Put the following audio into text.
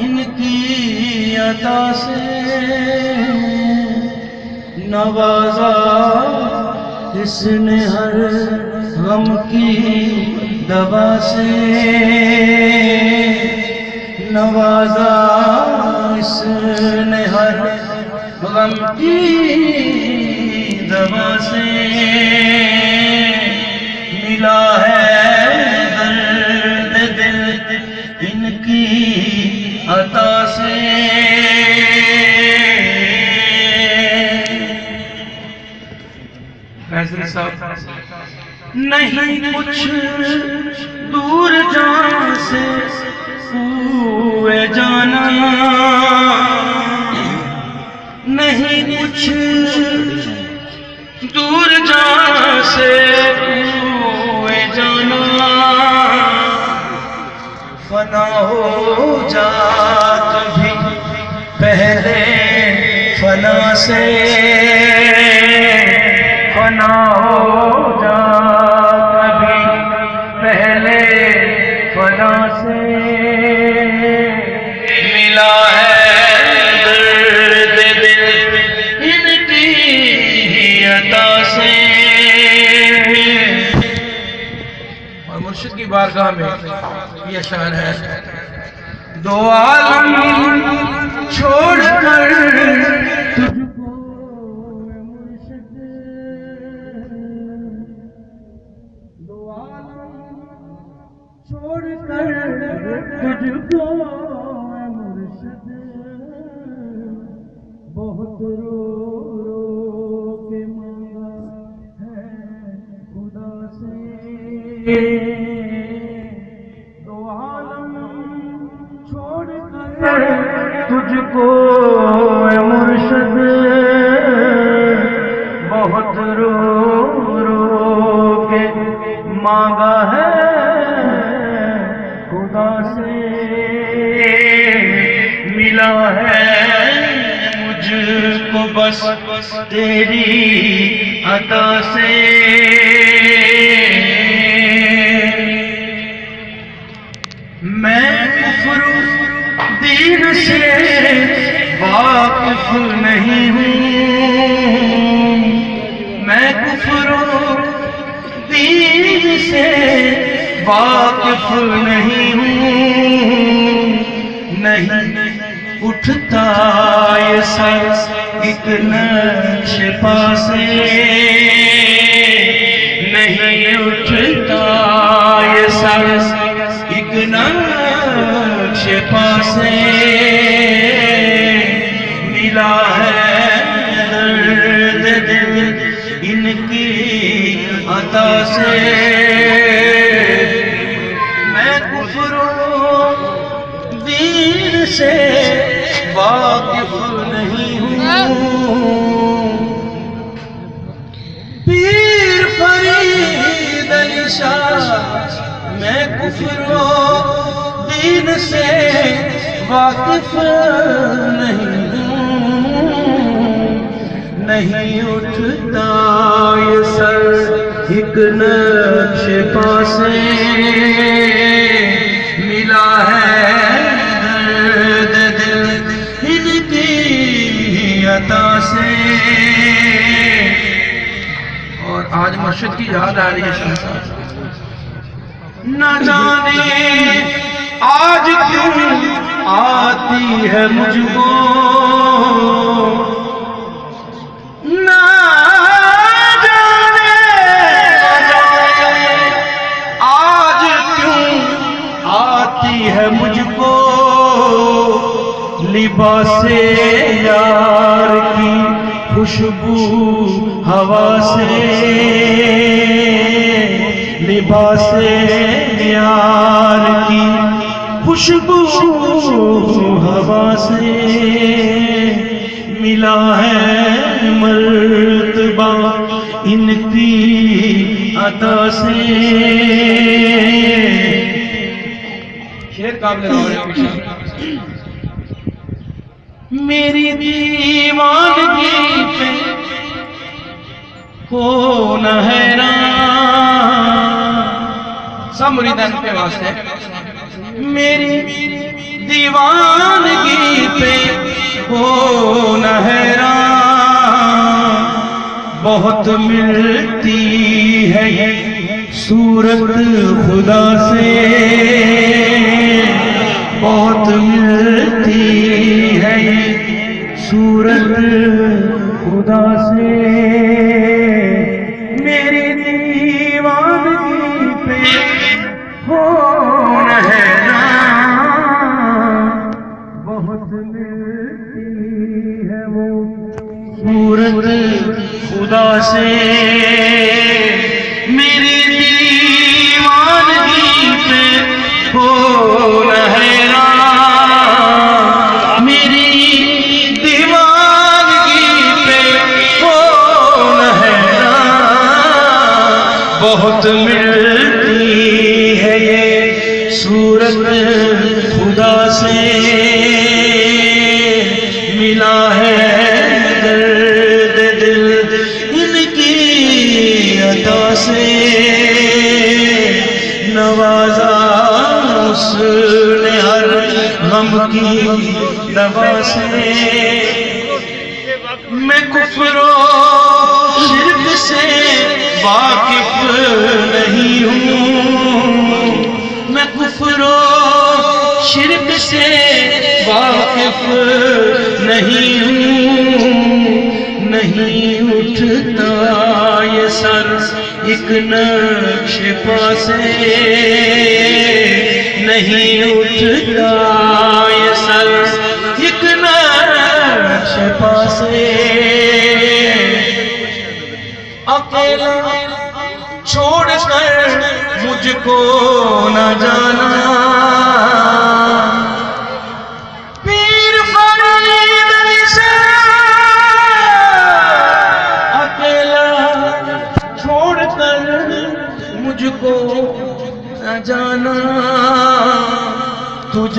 इनकी अता से नवाजा इसने हर गम की दवा से नवाजा इसने हर गम की दवा से मिला है दर्द दिल इनकी अता से। नहीं कुछ दूर जान से हुए जाना, नहीं कुछ दूर जान से हुए जाना, फना हो जात भी पहले फना से, फना हो जात भी पहले फना से मिला है दर्द दिल इनकी अता से। और मुर्शिद की बारगाह में ये शान है, दो आलम छोड़ कर तुझको मुर्शिद, दो आलम छोड़ कर तुझको मुर्शिद, बहुत रो रो के मांगा है खुदा से। तुझको मुर्शिद बहुत रो रो के मांगा है खुदा से, मिला है मुझको बस तेरी अता से। मैं कुफ्र दीन से वाकिफ नहीं हूँ, मैं कुफ्र दीन से वाकिफ नहीं हूँ, नहीं उठता ये सर एक नक्श पासे, नहीं उठता ये सर एक नक्श पासे, मिला है दर्द दिल इनकी अता से। मैं कुफ्र दीन से वाकिफ नहीं हूँ, पीर फरीद अली शाह मैं कुफ्र दीन से वाकिफ नहीं हूँ, नहीं उठता ये सर एक नक्श पासे, मिला है दर्द दिल इनकी अता से। और आज मुर्शिद की याद आ रही है, न जाने आज क्यों आती है मुझको, ना जाने आज क्यों आती है मुझको, लिबासे यार की खुशबू हवा से, लिबासे यार की खुशबू हवा से, मिला है मर्तबा इनकी अता से। शेर काबिल मेरी दीवानगी पे हो न हैरान, सब मुरीदान के वास्ते। मेरी दीवानगी पे हो न हैरान, बहुत मिलती है ये सूरत खुदा से, बहुत मिलती है ये सूरत खुदा से। मेरी दीवानगी पे हो न हैरान, बहुत मिलती है वो सूरत खुदा से। मेरी दीवानगी पे हो न हैरान, मेरी दीवानगी पे हो न हैरान, बहुत मिलती है ये सूरत खुदा से। मिला है दर्द दिल इनकी अता से, नवाजा उसने हर गम की दवा से। मैं कुफ्रो शिर्क से वाकिफ नहीं हूँ, मैं कुफ्रो शिर्क से वाकिफ नहीं हूँ। नहीं उठता ये सर एक नक्श पासे, नहीं उठता ये सर एक नक्श पासे। अकेला छोड़कर मुझको न जाना, पीर फरीद अकेला छोड़कर मुझको न जाना। तुझे